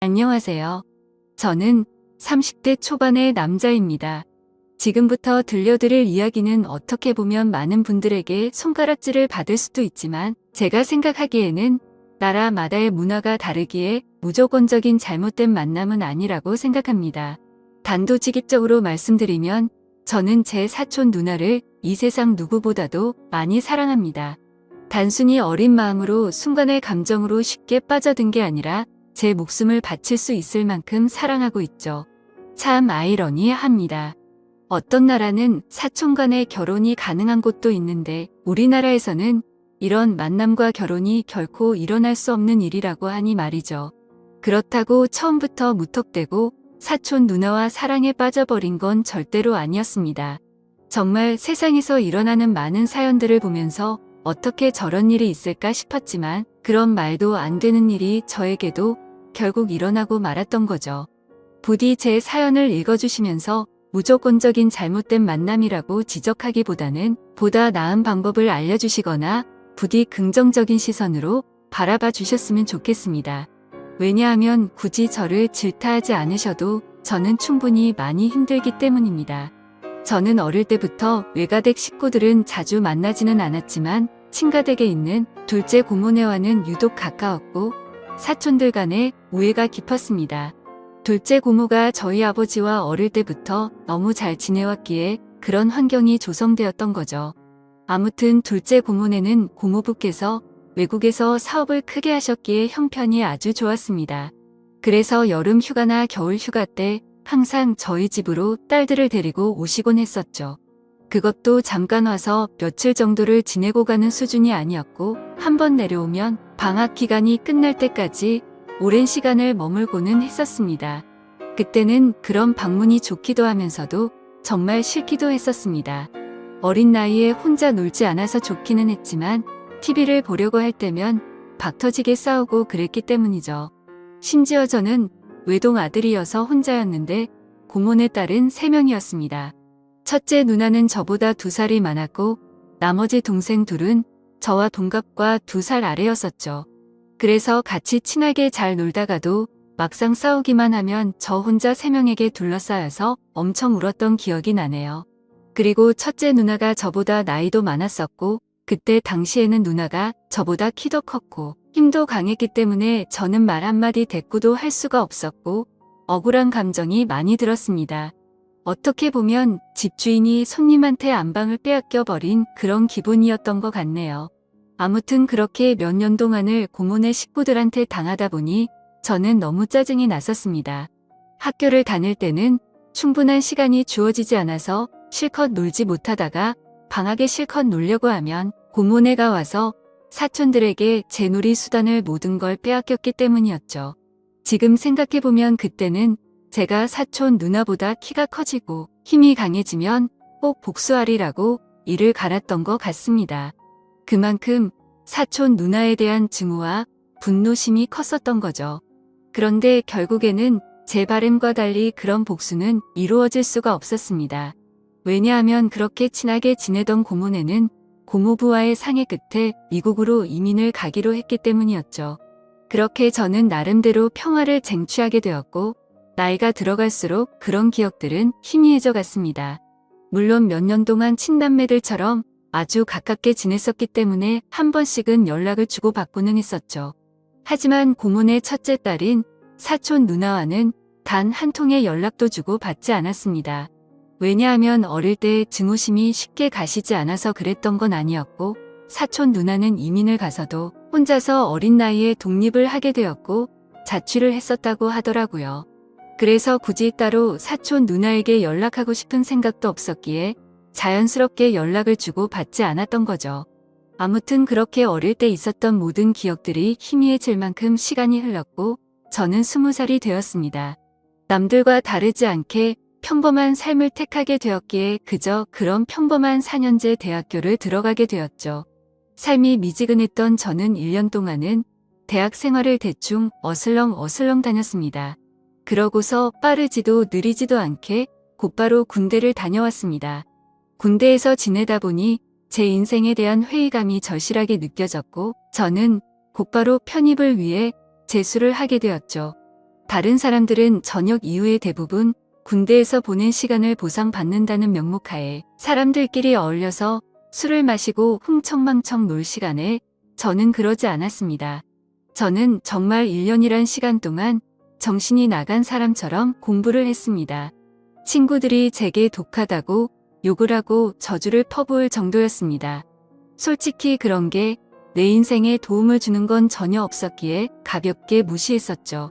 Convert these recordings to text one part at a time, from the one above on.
안녕하세요. 저는 30대 초반의 남자입니다. 지금부터 들려드릴 이야기는 어떻게 보면 많은 분들에게 손가락질을 받을 수도 있지만 제가 생각하기에는 나라마다의 문화가 다르기에 무조건적인 잘못된 만남은 아니라고 생각합니다. 단도직입적으로 말씀드리면 저는 제 사촌 누나를 이 세상 누구보다도 많이 사랑합니다. 단순히 어린 마음으로 순간의 감정으로 쉽게 빠져든 게 아니라 제 목숨을 바칠 수 있을 만큼 사랑하고 있죠. 참 아이러니합니다. 어떤 나라는 사촌 간의 결혼이 가능한 곳도 있는데 우리나라에서는 이런 만남과 결혼이 결코 일어날 수 없는 일이라고 하니 말이죠. 그렇다고 처음부터 무턱대고 사촌 누나와 사랑에 빠져버린 건 절대로 아니었습니다. 정말 세상에서 일어나는 많은 사연들을 보면서 어떻게 저런 일이 있을까 싶었지만 그런 말도 안 되는 일이 저에게도 결국 일어나고 말았던 거죠. 부디 제 사연을 읽어주시면서 무조건적인 잘못된 만남이라고 지적하기보다는 보다 나은 방법을 알려주시거나 부디 긍정적인 시선으로 바라봐 주셨으면 좋겠습니다. 왜냐하면 굳이 저를 질타하지 않으셔도 저는 충분히 많이 힘들기 때문입니다. 저는 어릴 때부터 외가댁 식구들은 자주 만나지는 않았지만 친가댁에 있는 둘째 고모네와는 유독 가까웠고 사촌들 간의 우애가 깊었습니다. 둘째 고모가 저희 아버지와 어릴 때부터 너무 잘 지내왔기에 그런 환경이 조성되었던 거죠. 아무튼 둘째 고모네는 고모부께서 외국에서 사업을 크게 하셨기에 형편이 아주 좋았습니다. 그래서 여름 휴가나 겨울 휴가 때 항상 저희 집으로 딸들을 데리고 오시곤 했었죠. 그것도 잠깐 와서 며칠 정도를 지내고 가는 수준이 아니었고 한번 내려오면 방학 기간이 끝날 때까지 오랜 시간을 머물고는 했었습니다. 그때는 그런 방문이 좋기도 하면서도 정말 싫기도 했었습니다. 어린 나이에 혼자 놀지 않아서 좋기는 했지만 TV를 보려고 할 때면 박터지게 싸우고 그랬기 때문이죠. 심지어 저는 외동 아들이어서 혼자였는데 고모네 딸은 3명이었습니다. 첫째 누나는 저보다 2살이 많았고 나머지 동생 둘은 저와 동갑과 2살 아래였었죠. 그래서 같이 친하게 잘 놀다가도 막상 싸우기만 하면 저 혼자 3명에게 둘러싸여서 엄청 울었던 기억이 나네요. 그리고 첫째 누나가 저보다 나이도 많았었고 그때 당시에는 누나가 저보다 키도 컸고 힘도 강했기 때문에 저는 말 한마디 대꾸도 할 수가 없었고 억울한 감정이 많이 들었습니다. 어떻게 보면 집주인이 손님한테 안방을 빼앗겨 버린 그런 기분이었던 것 같네요. 아무튼 그렇게 몇 년 동안을 고모네 식구들한테 당하다 보니 저는 너무 짜증이 났었습니다. 학교를 다닐 때는 충분한 시간이 주어지지 않아서 실컷 놀지 못하다가 방학에 실컷 놀려고 하면 고모네가 와서 사촌들에게 제 놀이 수단을 모든 걸 빼앗겼기 때문이었죠. 지금 생각해보면 그때는 제가 사촌 누나보다 키가 커지고 힘이 강해지면 꼭 복수하리라고 이를 갈았던 것 같습니다. 그만큼 사촌 누나에 대한 증오와 분노심이 컸었던 거죠. 그런데 결국에는 제 바람과 달리 그런 복수는 이루어질 수가 없었습니다. 왜냐하면 그렇게 친하게 지내던 고모네는 고모부와의 상의 끝에 미국으로 이민을 가기로 했기 때문이었죠. 그렇게 저는 나름대로 평화를 쟁취하게 되었고 나이가 들어갈수록 그런 기억들은 희미해져 갔습니다. 물론 몇 년 동안 친남매들처럼 아주 가깝게 지냈었기 때문에 한 번씩은 연락을 주고받고는 했었죠. 하지만 고모네 첫째 딸인 사촌 누나와는 단 한 통의 연락도 주고받지 않았습니다. 왜냐하면 어릴 때 증오심이 쉽게 가시지 않아서 그랬던 건 아니었고 사촌 누나는 이민을 가서도 혼자서 어린 나이에 독립을 하게 되었고 자취를 했었다고 하더라고요. 그래서 굳이 따로 사촌 누나에게 연락하고 싶은 생각도 없었기에 자연스럽게 연락을 주고 받지 않았던 거죠. 아무튼 그렇게 어릴 때 있었던 모든 기억들이 희미해질 만큼 시간이 흘렀고 저는 20살이 되었습니다. 남들과 다르지 않게 평범한 삶을 택하게 되었기에 그저 그런 평범한 4년제 대학교를 들어가게 되었죠. 삶이 미지근했던 저는 1년 동안은 대학 생활을 대충 어슬렁 다녔습니다. 그러고서 빠르지도 느리지도 않게 곧바로 군대를 다녀왔습니다. 군대에서 지내다 보니 제 인생에 대한 회의감이 절실하게 느껴졌고 저는 곧바로 편입을 위해 재수를 하게 되었죠. 다른 사람들은 저녁 이후에 대부분 군대에서 보낸 시간을 보상받는다는 명목하에 사람들끼리 어울려서 술을 마시고 흥청망청 놀 시간에 저는 그러지 않았습니다. 저는 정말 1년이란 시간 동안 정신이 나간 사람처럼 공부를 했습니다. 친구들이 제게 독하다고 욕을 하고 저주를 퍼부을 정도였습니다. 솔직히 그런 게 내 인생에 도움을 주는 건 전혀 없었기에 가볍게 무시했었죠.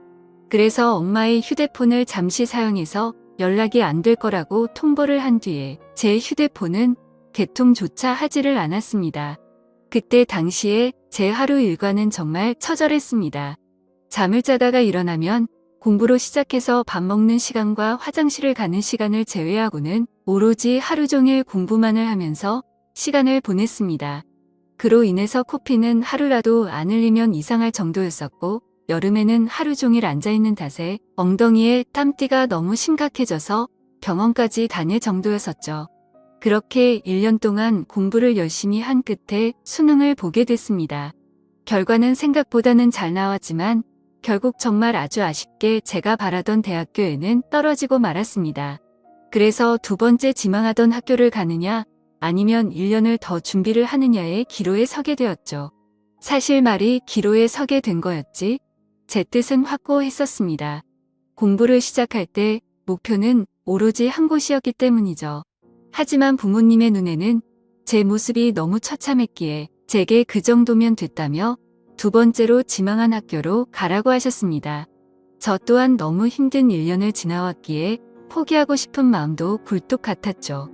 그래서 엄마의 휴대폰을 잠시 사용해서 연락이 안 될 거라고 통보를 한 뒤에 제 휴대폰은 개통조차 하지를 않았습니다. 그때 당시에 제 하루 일과는 정말 처절했습니다. 잠을 자다가 일어나면 공부로 시작해서 밥 먹는 시간과 화장실을 가는 시간을 제외하고는 오로지 하루 종일 공부만을 하면서 시간을 보냈습니다. 그로 인해서 코피는 하루라도 안 흘리면 이상할 정도였었고 여름에는 하루 종일 앉아있는 탓에 엉덩이에 땀띠가 너무 심각해져서 병원까지 다닐 정도였었죠. 그렇게 1년 동안 공부를 열심히 한 끝에 수능을 보게 됐습니다. 결과는 생각보다는 잘 나왔지만 결국 정말 아주 아쉽게 제가 바라던 대학교에는 떨어지고 말았습니다. 그래서 두 번째 지망하던 학교를 가느냐 아니면 1년을 더 준비를 하느냐의 기로에 서게 되었죠. 사실 말이 기로에 서게 된 거였지 제 뜻은 확고했었습니다. 공부를 시작할 때 목표는 오로지 한 곳이었기 때문이죠. 하지만 부모님의 눈에는 제 모습이 너무 처참했기에 제게 그 정도면 됐다며 두 번째로 지망한 학교로 가라고 하셨습니다. 저 또한 너무 힘든 1년을 지나왔기에 포기하고 싶은 마음도 굴뚝 같았죠.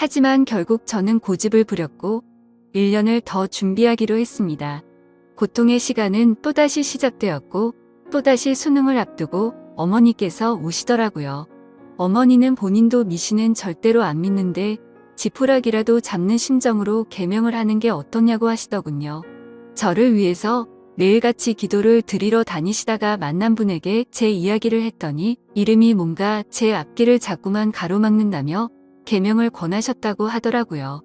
하지만 결국 저는 고집을 부렸고 1년을 더 준비하기로 했습니다. 고통의 시간은 또다시 시작되었고 또다시 수능을 앞두고 어머니께서 오시더라고요. 어머니는 본인도 미신은 절대로 안 믿는데 지푸라기라도 잡는 심정으로 계명을 하는 게 어떠냐고 하시더군요. 저를 위해서 매일같이 기도를 드리러 다니시다가 만난 분에게 제 이야기를 했더니 이름이 뭔가 제 앞길을 자꾸만 가로막는다며 계명을 권하셨다고 하더라고요.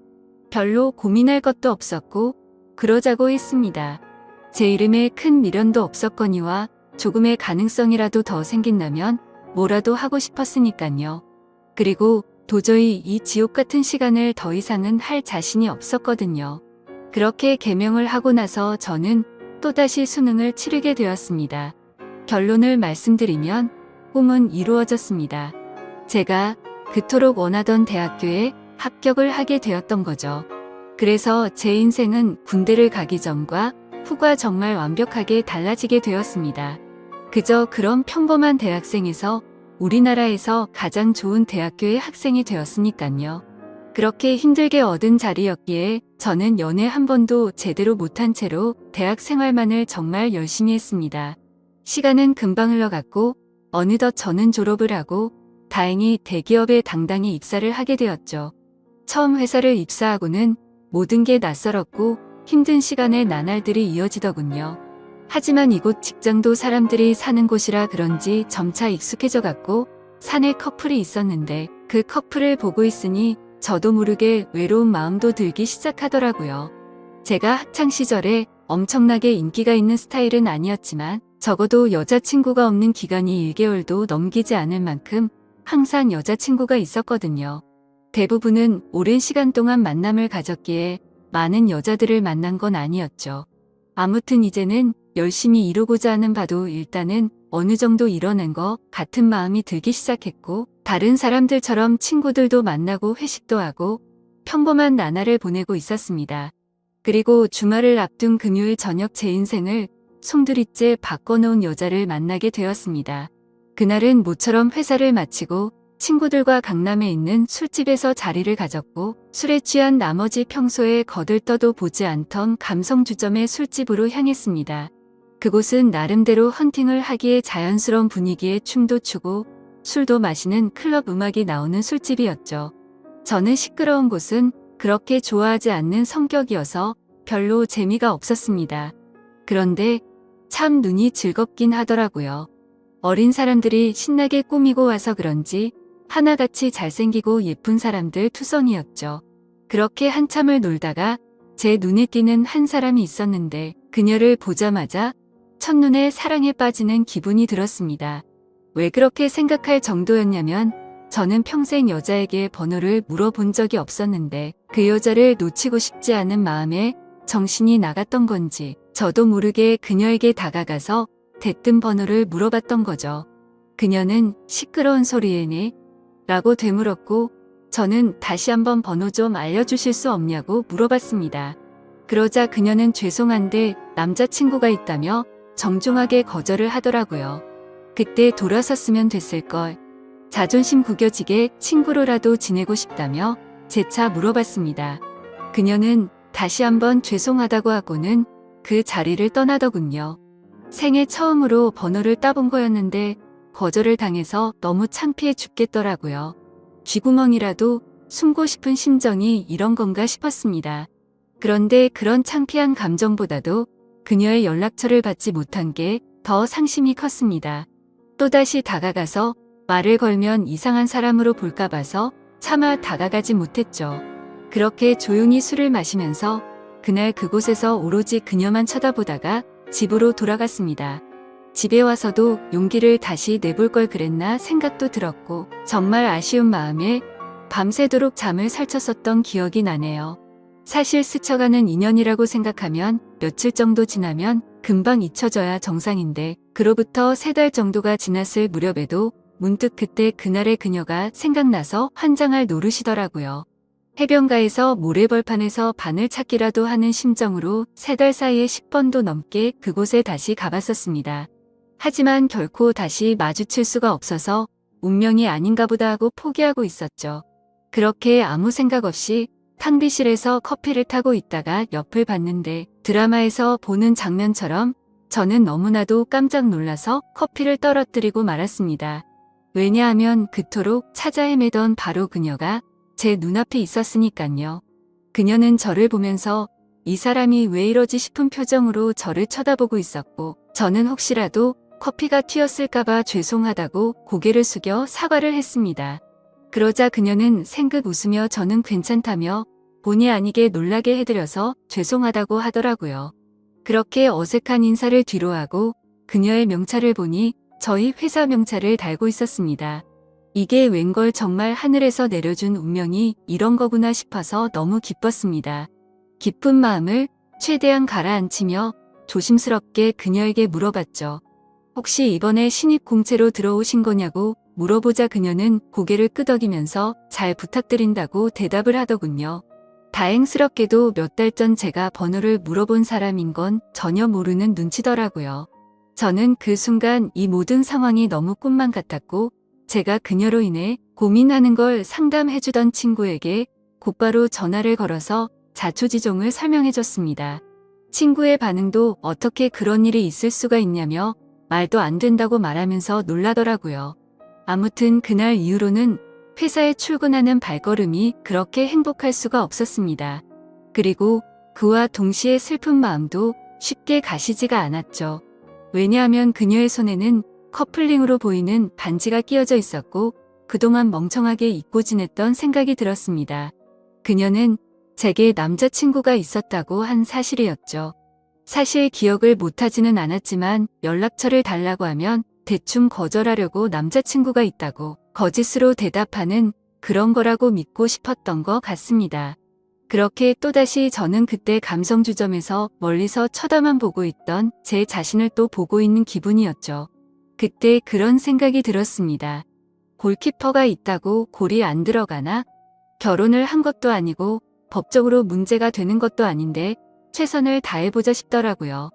별로 고민할 것도 없었고 그러자고 했습니다. 제 이름에 큰 미련도 없었거니와 조금의 가능성이라도 더 생긴다면 뭐라도 하고 싶었으니깐요. 그리고 도저히 이 지옥 같은 시간을 더 이상은 할 자신이 없었거든요. 그렇게 계명을 하고 나서 저는 또다시 수능을 치르게 되었습니다. 결론을 말씀드리면 꿈은 이루어졌습니다. 제가 그토록 원하던 대학교에 합격을 하게 되었던 거죠. 그래서 제 인생은 군대를 가기 전과 후가 정말 완벽하게 달라지게 되었습니다. 그저 그런 평범한 대학생에서 우리나라에서 가장 좋은 대학교의 학생이 되었으니깐요. 그렇게 힘들게 얻은 자리였기에 저는 연애 한 번도 제대로 못한 채로 대학 생활만을 정말 열심히 했습니다. 시간은 금방 흘러갔고 어느덧 저는 졸업을 하고 다행히 대기업에 당당히 입사를 하게 되었죠. 처음 회사를 입사하고는 모든 게 낯설었고 힘든 시간의 나날들이 이어지더군요. 하지만 이곳 직장도 사람들이 사는 곳이라 그런지 점차 익숙해져 갔고 사내 커플이 있었는데 그 커플을 보고 있으니 저도 모르게 외로운 마음도 들기 시작하더라고요. 제가 학창 시절에 엄청나게 인기가 있는 스타일은 아니었지만 적어도 여자친구가 없는 기간이 1개월도 넘기지 않을 만큼 항상 여자친구가 있었거든요. 대부분은 오랜 시간 동안 만남을 가졌기에 많은 여자들을 만난 건 아니었죠. 아무튼 이제는 열심히 이루고자 하는 바도 일단은 어느 정도 이뤄낸 것 같은 마음이 들기 시작했고 다른 사람들처럼 친구들도 만나고 회식도 하고 평범한 나날을 보내고 있었습니다. 그리고 주말을 앞둔 금요일 저녁 제 인생을 송두리째 바꿔놓은 여자를 만나게 되었습니다. 그날은 모처럼 회사를 마치고 친구들과 강남에 있는 술집에서 자리를 가졌고 술에 취한 나머지 평소에 거들떠도 보지 않던 감성주점의 술집으로 향했습니다. 그곳은 나름대로 헌팅을 하기에 자연스러운 분위기에 춤도 추고 술도 마시는 클럽 음악이 나오는 술집이었죠. 저는 시끄러운 곳은 그렇게 좋아하지 않는 성격이어서 별로 재미가 없었습니다. 그런데 참 눈이 즐겁긴 하더라고요. 어린 사람들이 신나게 꾸미고 와서 그런지 하나같이 잘생기고 예쁜 사람들 투성이었죠. 그렇게 한참을 놀다가 제 눈에 띄는 한 사람이 있었는데 그녀를 보자마자 첫눈에 사랑에 빠지는 기분이 들었습니다. 왜 그렇게 생각할 정도였냐면 저는 평생 여자에게 번호를 물어본 적이 없었는데 그 여자를 놓치고 싶지 않은 마음에 정신이 나갔던 건지 저도 모르게 그녀에게 다가가서 대뜸 번호를 물어봤던 거죠. 그녀는 시끄러운 소리에네 라고 되물었고 저는 다시 한번 번호 좀 알려주실 수 없냐고 물어봤습니다. 그러자 그녀는 죄송한데 남자친구가 있다며 정중하게 거절을 하더라고요. 그때 돌아섰으면 됐을걸. 자존심 구겨지게 친구로라도 지내고 싶다며 재차 물어봤습니다. 그녀는 다시 한번 죄송하다고 하고는 그 자리를 떠나더군요. 생애 처음으로 번호를 따본 거였는데 거절을 당해서 너무 창피해 죽겠더라고요. 쥐구멍이라도 숨고 싶은 심정이 이런 건가 싶었습니다. 그런데 그런 창피한 감정보다도 그녀의 연락처를 받지 못한 게 더 상심이 컸습니다. 또다시 다가가서 말을 걸면 이상한 사람으로 볼까 봐서 차마 다가가지 못했죠. 그렇게 조용히 술을 마시면서 그날 그곳에서 오로지 그녀만 쳐다보다가 집으로 돌아갔습니다. 집에 와서도 용기를 다시 내볼 걸 그랬나 생각도 들었고 정말 아쉬운 마음에 밤새도록 잠을 설쳤었던 기억이 나네요. 사실 스쳐가는 인연이라고 생각하면 며칠 정도 지나면 금방 잊혀져야 정상인데 그로부터 3달 정도가 지났을 무렵에도 문득 그때 그날의 그녀가 생각나서 환장할 노릇이더라고요. 해변가에서 모래벌판에서 바늘 찾기라도 하는 심정으로 3달 사이에 10번도 넘게 그곳에 다시 가봤었습니다. 하지만 결코 다시 마주칠 수가 없어서 운명이 아닌가 보다 하고 포기하고 있었죠. 그렇게 아무 생각 없이 탕비실에서 커피를 타고 있다가 옆을 봤는데 드라마에서 보는 장면처럼 저는 너무나도 깜짝 놀라서 커피를 떨어뜨리고 말았습니다. 왜냐하면 그토록 찾아 헤매던 바로 그녀가 제 눈앞에 있었으니깐요. 그녀는 저를 보면서 이 사람이 왜 이러지 싶은 표정으로 저를 쳐다보고 있었고 저는 혹시라도 커피가 튀었을까봐 죄송하다고 고개를 숙여 사과를 했습니다. 그러자 그녀는 생긋 웃으며 저는 괜찮다며 본의 아니게 놀라게 해드려서 죄송하다고 하더라고요. 그렇게 어색한 인사를 뒤로하고 그녀의 명찰을 보니 저희 회사 명찰을 달고 있었습니다. 이게 웬걸 정말 하늘에서 내려준 운명이 이런 거구나 싶어서 너무 기뻤습니다. 기쁜 마음을 최대한 가라앉히며 조심스럽게 그녀에게 물어봤죠. 혹시 이번에 신입 공채로 들어오신 거냐고 물어보자 그녀는 고개를 끄덕이면서 잘 부탁드린다고 대답을 하더군요. 다행스럽게도 몇 달 전 제가 번호를 물어본 사람인 건 전혀 모르는 눈치더라고요. 저는 그 순간 이 모든 상황이 너무 꿈만 같았고 제가 그녀로 인해 고민하는 걸 상담해주던 친구에게 곧바로 전화를 걸어서 자초지종을 설명해줬습니다. 친구의 반응도 어떻게 그런 일이 있을 수가 있냐며 말도 안 된다고 말하면서 놀라더라고요. 아무튼 그날 이후로는 회사에 출근하는 발걸음이 그렇게 행복할 수가 없었습니다. 그리고 그와 동시에 슬픈 마음도 쉽게 가시지가 않았죠. 왜냐하면 그녀의 손에는 커플링으로 보이는 반지가 끼어져 있었고 그동안 멍청하게 잊고 지냈던 생각이 들었습니다. 그녀는 제게 남자친구가 있었다고 한 사실이었죠. 사실 기억을 못하지는 않았지만 연락처를 달라고 하면 대충 거절하려고 남자친구가 있다고 거짓으로 대답하는 그런 거라고 믿고 싶었던 것 같습니다. 그렇게 또다시 저는 그때 감성주점에서 멀리서 쳐다만 보고 있던 제 자신을 또 보고 있는 기분이었죠. 그때 그런 생각이 들었습니다. 골키퍼가 있다고 골이 안 들어가나? 결혼을 한 것도 아니고 법적으로 문제가 되는 것도 아닌데 최선을 다해보자 싶더라고요.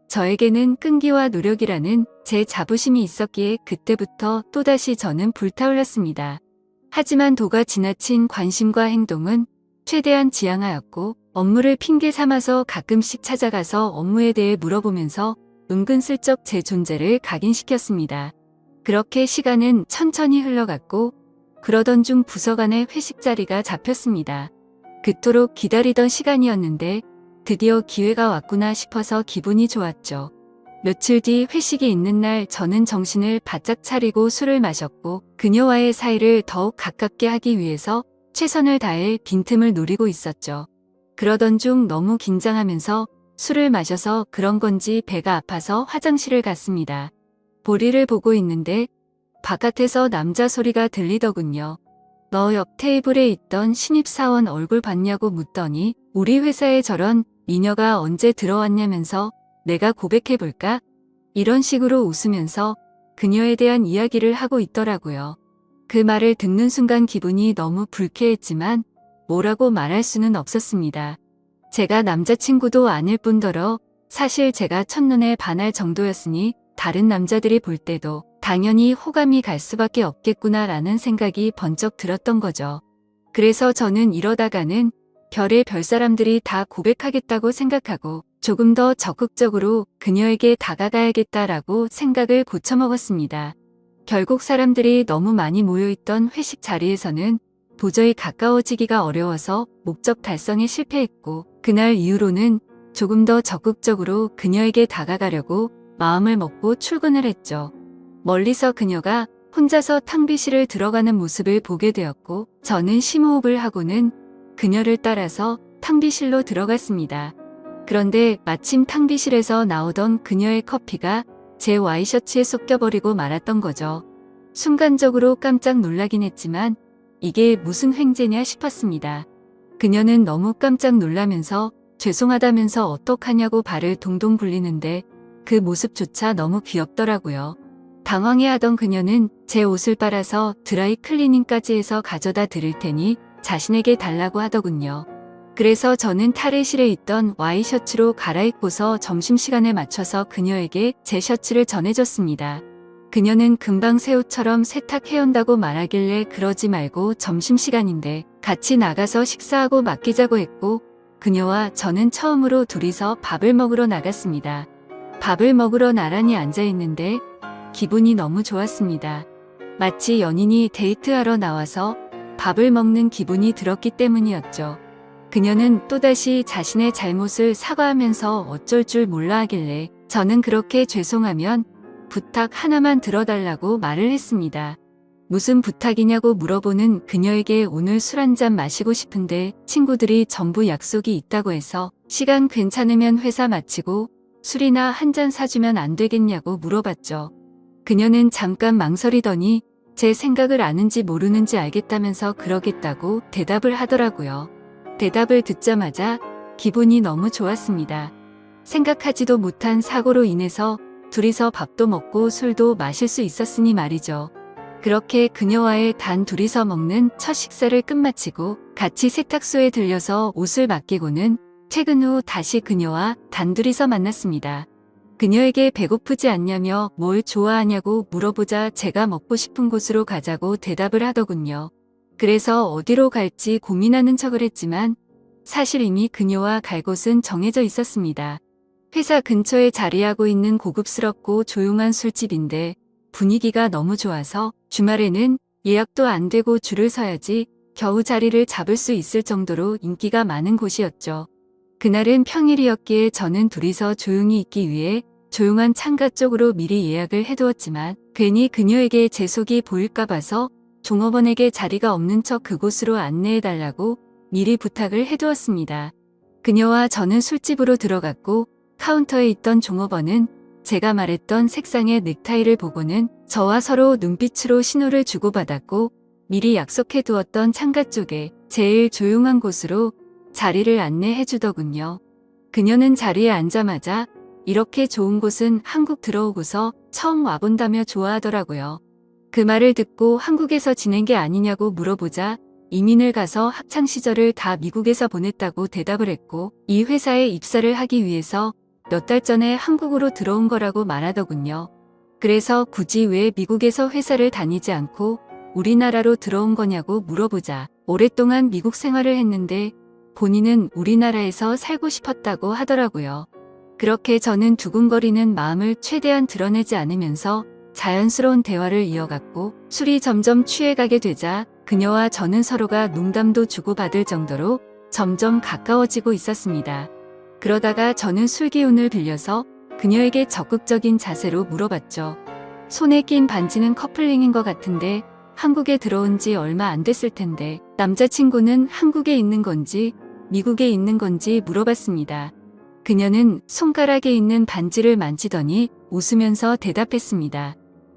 저에게는 끈기와 노력이라는 제 자부심이 있었기에 그때부터 또다시 저는 불타올랐습니다. 하지만 도가 지나친 관심과 행동은 최대한 지양하였고 업무를 핑계 삼아서 가끔씩 찾아가서 업무에 대해 물어보면서 은근슬쩍 제 존재를 각인시켰습니다. 그렇게 시간은 천천히 흘러갔고 그러던 중 부서 간의 회식 자리가 잡혔습니다. 그토록 기다리던 시간이었는데 드디어 기회가 왔구나 싶어서 기분이 좋았죠. 며칠 뒤 회식이 있는 날 저는 정신을 바짝 차리고 술을 마셨고 그녀와의 사이를 더욱 가깝게 하기 위해서 최선을 다해 빈틈을 노리고 있었죠. 그러던 중 너무 긴장하면서 술을 마셔서 그런 건지 배가 아파서 화장실을 갔습니다. 볼일을 보고 있는데 바깥에서 남자 소리가 들리더군요. 너 옆 테이블에 있던 신입사원 얼굴 봤냐고 묻더니 우리 회사에 저런 미녀가 언제 들어왔냐면서 내가 고백해볼까? 이런 식으로 웃으면서 그녀에 대한 이야기를 하고 있더라고요. 그 말을 듣는 순간 기분이 너무 불쾌했지만 뭐라고 말할 수는 없었습니다. 제가 남자친구도 아닐 뿐더러 사실 제가 첫눈에 반할 정도였으니 다른 남자들이 볼 때도 당연히 호감이 갈 수밖에 없겠구나라는 생각이 번쩍 들었던 거죠. 그래서 저는 이러다가는 별의 별 사람들이 다 고백하겠다고 생각하고 조금 더 적극적으로 그녀에게 다가가야겠다라고 생각을 고쳐먹었습니다. 결국 사람들이 너무 많이 모여있던 회식 자리에서는 도저히 가까워지기가 어려워서 목적 달성에 실패했고 그날 이후로는 조금 더 적극적으로 그녀에게 다가가려고 마음을 먹고 출근을 했죠. 멀리서 그녀가 혼자서 탕비실을 들어가는 모습을 보게 되었고 저는 심호흡을 하고는 그녀를 따라서 탕비실로 들어갔습니다. 그런데 마침 탕비실에서 나오던 그녀의 커피가 제 와이셔츠에 쏟겨버리고 말았던 거죠. 순간적으로 깜짝 놀라긴 했지만 이게 무슨 횡재냐 싶었습니다. 그녀는 너무 깜짝 놀라면서 죄송하다면서 어떡하냐고 발을 동동 굴리는데 그 모습조차 너무 귀엽더라고요. 당황해하던 그녀는 제 옷을 빨아서 드라이 클리닝까지 해서 가져다 드릴 테니 자신에게 달라고 하더군요. 그래서 저는 탈의실에 있던 와이셔츠로 갈아입고서 점심시간에 맞춰서 그녀에게 제 셔츠를 전해줬습니다. 그녀는 금방 새 옷처럼 세탁해온다고 말하길래 그러지 말고 점심시간인데 같이 나가서 식사하고 맡기자고 했고 그녀와 저는 처음으로 둘이서 밥을 먹으러 나갔습니다. 밥을 먹으러 나란히 앉아있는데 기분이 너무 좋았습니다. 마치 연인이 데이트하러 나와서 밥을 먹는 기분이 들었기 때문이었죠. 그녀는 또다시 자신의 잘못을 사과하면서 어쩔 줄 몰라 하길래 저는 그렇게 죄송하면 부탁 하나만 들어달라고 말을 했습니다. 무슨 부탁이냐고 물어보는 그녀에게 오늘 술 한잔 마시고 싶은데 친구들이 전부 약속이 있다고 해서 시간 괜찮으면 회사 마치고 술이나 한 잔 사주면 안 되겠냐고 물어봤죠. 그녀는 잠깐 망설이더니 제 생각을 아는지 모르는지 알겠다면서 그러겠다고 대답을 하더라고요. 대답을 듣자마자 기분이 너무 좋았습니다. 생각하지도 못한 사고로 인해서 둘이서 밥도 먹고 술도 마실 수 있었으니 말이죠. 그렇게 그녀와의 단 둘이서 먹는 첫 식사를 끝마치고 같이 세탁소에 들려서 옷을 맡기고는 퇴근 후 다시 그녀와 단둘이서 만났습니다. 그녀에게 배고프지 않냐며 뭘 좋아하냐고 물어보자 제가 먹고 싶은 곳으로 가자고 대답을 하더군요. 그래서 어디로 갈지 고민하는 척을 했지만 사실 이미 그녀와 갈 곳은 정해져 있었습니다. 회사 근처에 자리하고 있는 고급스럽고 조용한 술집인데 분위기가 너무 좋아서 주말에는 예약도 안 되고 줄을 서야지 겨우 자리를 잡을 수 있을 정도로 인기가 많은 곳이었죠. 그날은 평일이었기에 저는 둘이서 조용히 있기 위해 조용한 창가 쪽으로 미리 예약을 해두었지만 괜히 그녀에게 제 속이 보일까 봐서 종업원에게 자리가 없는 척 그곳으로 안내해달라고 미리 부탁을 해두었습니다. 그녀와 저는 술집으로 들어갔고 카운터에 있던 종업원은 제가 말했던 색상의 넥타이를 보고는 저와 서로 눈빛으로 신호를 주고받았고 미리 약속해 두었던 창가 쪽에 제일 조용한 곳으로 자리를 안내해 주더군요. 그녀는 자리에 앉자마자 이렇게 좋은 곳은 한국 들어오고서 처음 와본다며 좋아하더라고요. 그 말을 듣고 한국에서 지낸 게 아니냐고 물어보자 이민을 가서 학창시절을 다 미국에서 보냈다고 대답을 했고 이 회사에 입사를 하기 위해서 몇 달 전에 한국으로 들어온 거라고 말하더군요. 그래서 굳이 왜 미국에서 회사를 다니지 않고 우리나라로 들어온 거냐고 물어보자 오랫동안 미국 생활을 했는데 본인은 우리나라에서 살고 싶었다고 하더라고요. 그렇게 저는 두근거리는 마음을 최대한 드러내지 않으면서 자연스러운 대화를 이어갔고 술이 점점 취해가게 되자 그녀와 저는 서로가 농담도 주고받을 정도로 점점 가까워지고 있었습니다. 그러다가 저는 술 기운을 빌려서 그녀에게 적극적인 자세로 물어봤죠. 손에 낀 반지는 커플링인 것 같은데 한국에 들어온 지 얼마 안 됐을 텐데 남자친구는 한국에 있는 건지 미국에 있는 건지 물어봤습니다. 그녀는 손가락에 있는 반지를 만지더니 웃으면서 대답했습니다.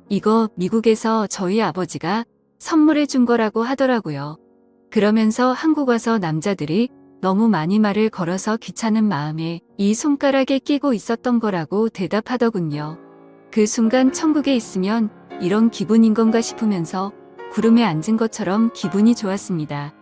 이거 미국에서 저희 아버지가 선물해 준 거라고 하더라고요. 그러면서 한국 와서 남자들이 너무 많이 말을 걸어서 귀찮은 마음에 이 손가락에 끼고 있었던 거라고 대답하더군요. 그 순간 천국에 있으면 이런 기분인 건가 싶으면서 구름에 앉은 것처럼 기분이 좋았습니다.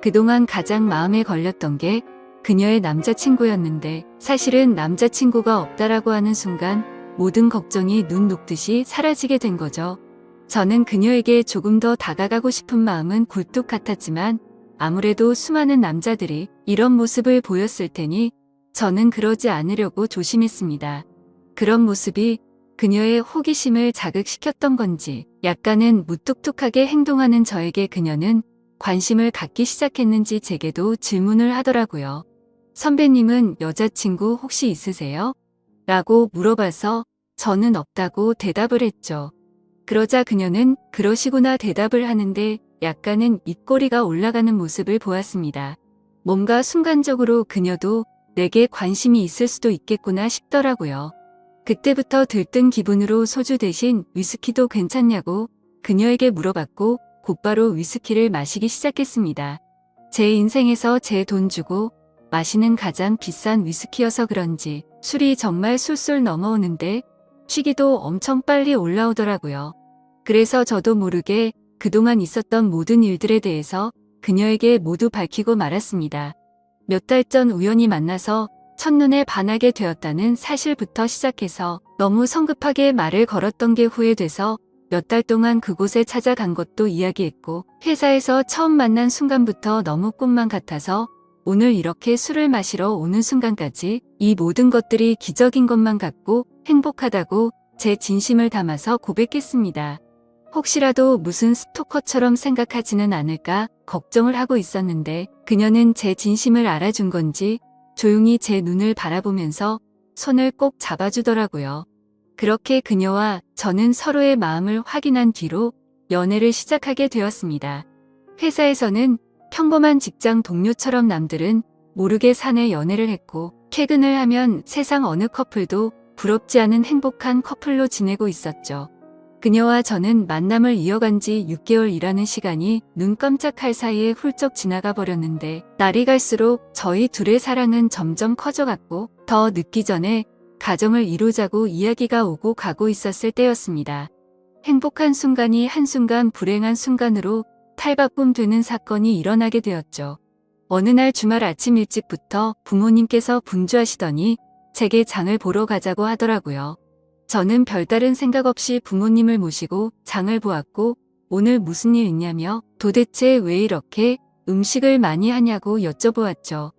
그동안 가장 마음에 걸렸던 게 그녀의 남자친구였는데 사실은 남자친구가 없다라고 하는 순간 모든 걱정이 눈 녹듯이 사라지게 된 거죠. 저는 그녀에게 조금 더 다가가고 싶은 마음은 굴뚝 같았지만 아무래도 수많은 남자들이 이런 모습을 보였을 테니 저는 그러지 않으려고 조심했습니다. 그런 모습이 그녀의 호기심을 자극시켰던 건지 약간은 무뚝뚝하게 행동하는 저에게 그녀는 관심을 갖기 시작했는지 제게도 질문을 하더라고요. 선배님은 여자친구 혹시 있으세요? 라고 물어봐서 저는 없다고 대답을 했죠. 그러자 그녀는 그러시구나 대답을 하는데 약간은 입꼬리가 올라가는 모습을 보았습니다. 뭔가 순간적으로 그녀도 내게 관심이 있을 수도 있겠구나 싶더라고요. 그때부터 들뜬 기분으로 소주 대신 위스키도 괜찮냐고 그녀에게 물어봤고 곧바로 위스키를 마시기 시작했습니다. 제 인생에서 제 돈 주고 마시는 가장 비싼 위스키여서 그런지 술이 정말 술술 넘어오는데 취기도 엄청 빨리 올라오더라고요. 그래서 저도 모르게 그동안 있었던 모든 일들에 대해서 그녀에게 모두 밝히고 말았습니다. 몇 달 전 우연히 만나서 첫눈에 반하게 되었다는 사실부터 시작해서 너무 성급하게 말을 걸었던 게 후회돼서 몇 달 동안 그곳에 찾아간 것도 이야기했고 회사에서 처음 만난 순간부터 너무 꿈만 같아서 오늘 이렇게 술을 마시러 오는 순간까지 이 모든 것들이 기적인 것만 같고 행복하다고 제 진심을 담아서 고백했습니다. 혹시라도 무슨 스토커처럼 생각하지는 않을까 걱정을 하고 있었는데 그녀는 제 진심을 알아준 건지 조용히 제 눈을 바라보면서 손을 꼭 잡아주더라고요. 그렇게 그녀와 저는 서로의 마음을 확인한 뒤로 연애를 시작하게 되었습니다. 회사에서는 평범한 직장 동료처럼 남들은 모르게 사내 연애를 했고 퇴근을 하면 세상 어느 커플도 부럽지 않은 행복한 커플로 지내고 있었죠. 그녀와 저는 만남을 이어간 지 6개월이라는 시간이 눈 깜짝할 사이에 훌쩍 지나가 버렸는데 날이 갈수록 저희 둘의 사랑은 점점 커져갔고 더 늦기 전에 가정을 이루자고 이야기가 오고 가고 있었을 때였습니다. 행복한 순간이 한순간 불행한 순간으로 탈바꿈 되는 사건이 일어나게 되었죠. 어느 날 주말 아침 일찍부터 부모님께서 분주하시더니 제게 장을 보러 가자고 하더라고요. 저는 별다른 생각 없이 부모님을 모시고 장을 보았고 오늘 무슨 일 있냐며 도대체 왜 이렇게 음식을 많이 하냐고 여쭤보았죠.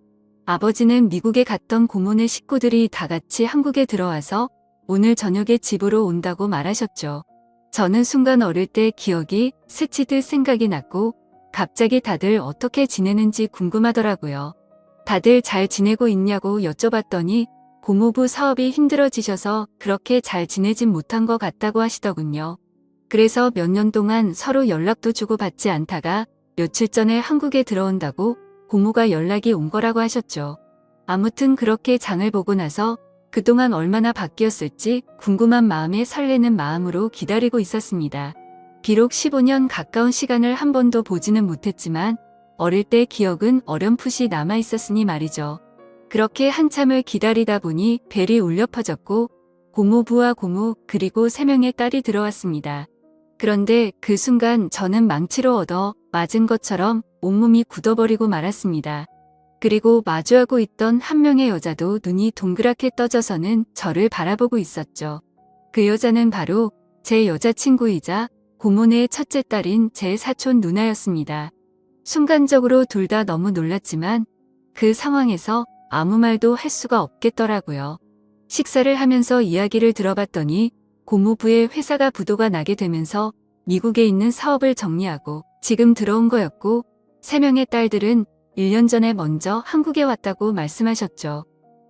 아버지는 미국에 갔던 고모네 식구들이 다 같이 한국에 들어와서 오늘 저녁에 집으로 온다고 말하셨죠. 저는 순간 어릴 때 기억이 스치듯 생각이 났고 갑자기 다들 어떻게 지내는지 궁금하더라고요. 다들 잘 지내고 있냐고 여쭤봤더니 고모부 사업이 힘들어지셔서 그렇게 잘 지내진 못한 것 같다고 하시더군요. 그래서 몇 년 동안 서로 연락도 주고받지 않다가 며칠 전에 한국에 들어온다고 고모가 연락이 온 거라고 하셨죠. 아무튼 그렇게 장을 보고 나서 그동안 얼마나 바뀌었을지 궁금한 마음에 설레는 마음으로 기다리고 있었습니다. 비록 15년 가까운 시간을 한 번도 보지는 못했지만 어릴 때 기억은 어렴풋이 남아 있었으니 말이죠. 그렇게 한참을 기다리다 보니 벨이 울려 퍼졌고 고모부와 고모 그리고 3명의 딸이 들어왔습니다. 그런데 그 순간 저는 망치로 얻어 맞은 것처럼 온몸이 굳어버리고 말았습니다. 그리고 마주하고 있던 한 명의 여자도 눈이 동그랗게 떠져서는 저를 바라보고 있었죠. 그 여자는 바로 제 여자친구이자 고모네의 첫째 딸인 제 사촌 누나였습니다. 순간적으로 둘 다 너무 놀랐지만 그 상황에서 아무 말도 할 수가 없겠더라고요. 식사를 하면서 이야기를 들어봤더니 고모부의 회사가 부도가 나게 되면서 미국에 있는 사업을 정리하고 지금 들어온 거였고 3명의 딸들은 1년 전에 먼저 한국에 왔다고 말씀하셨죠.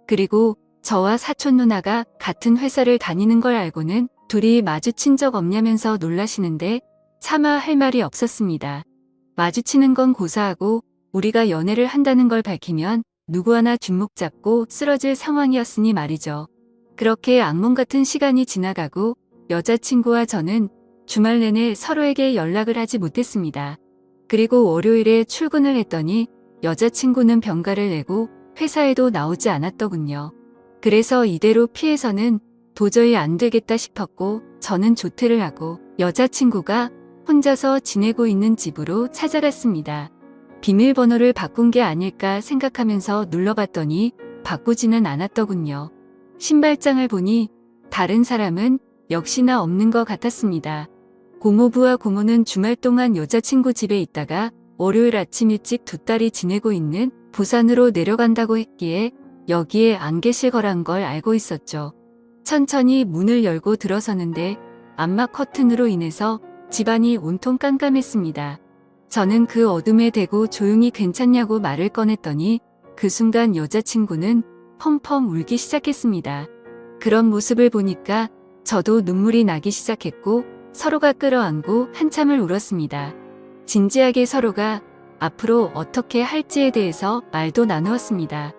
그리고 저와 사촌 누나가 같은 회사를 다니는 걸 알고는 둘이 마주친 적 없냐면서 놀라시는데 차마 할 말이 없었습니다. 마주치는 건 고사하고 우리가 연애를 한다는 걸 밝히면 누구 하나 뒷목 잡고 쓰러질 상황이었으니 말이죠. 그렇게 악몽 같은 시간이 지나가고 여자친구와 저는 주말 내내 서로에게 연락을 하지 못했습니다. 그리고 월요일에 출근을 했더니 여자친구는 병가를 내고 회사에도 나오지 않았더군요. 그래서 이대로 피해서는 도저히 안 되겠다 싶었고 저는 조퇴를 하고 여자친구가 혼자서 지내고 있는 집으로 찾아갔습니다. 비밀번호를 바꾼 게 아닐까 생각하면서 눌러봤더니 바꾸지는 않았더군요. 신발장을 보니 다른 사람은 역시나 없는 것 같았습니다. 고모부와 고모는 주말 동안 여자친구 집에 있다가 월요일 아침 일찍 두 딸이 지내고 있는 부산으로 내려간다고 했기에 여기에 안 계실 거란 걸 알고 있었죠. 천천히 문을 열고 들어서는데 암막 커튼으로 인해서 집안이 온통 깜깜했습니다. 저는 그 어둠에 대고 조용히 괜찮냐고 말을 꺼냈더니 그 순간 여자친구는 펑펑 울기 시작했습니다. 그런 모습을 보니까 저도 눈물이 나기 시작했고 서로가 끌어안고 한참을 울었습니다. 진지하게 서로가 앞으로 어떻게 할지에 대해서 말도 나누었습니다.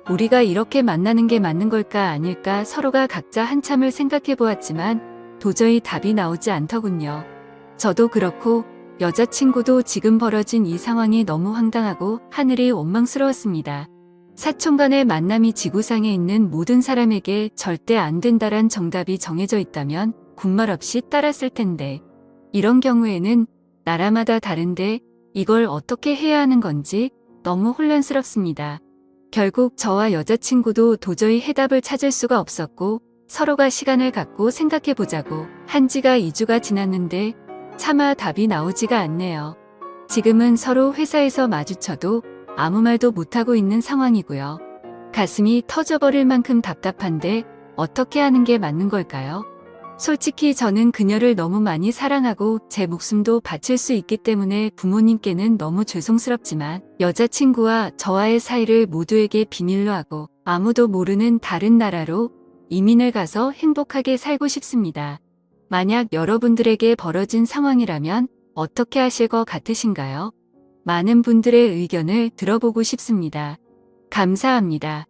우리가 이렇게 만나는 게 맞는 걸까 아닐까 서로가 각자 한참을 생각해 보았지만 도저히 답이 나오지 않더군요. 저도 그렇고 여자친구도 지금 벌어진 이 상황이 너무 황당하고 하늘이 원망스러웠습니다. 사촌 간의 만남이 지구상에 있는 모든 사람에게 절대 안 된다란 정답이 정해져 있다면 군말 없이 따랐을 텐데 이런 경우에는 나라마다 다른데 이걸 어떻게 해야 하는 건지 너무 혼란스럽습니다. 결국 저와 여자친구도 도저히 해답을 찾을 수가 없었고 서로가 시간을 갖고 생각해 보자고 한 지가 2주가 지났는데 차마 답이 나오지가 않네요. 지금은 서로 회사에서 마주쳐도 아무 말도 못하고 있는 상황이고요. 가슴이 터져버릴 만큼 답답한데 어떻게 하는 게 맞는 걸까요? 솔직히 저는 그녀를 너무 많이 사랑하고 제 목숨도 바칠 수 있기 때문에 부모님께는 너무 죄송스럽지만 여자친구와 저와의 사이를 모두에게 비밀로 하고 아무도 모르는 다른 나라로 이민을 가서 행복하게 살고 싶습니다. 만약 여러분들에게 벌어진 상황이라면 어떻게 하실 것 같으신가요? 많은 분들의 의견을 들어보고 싶습니다. 감사합니다.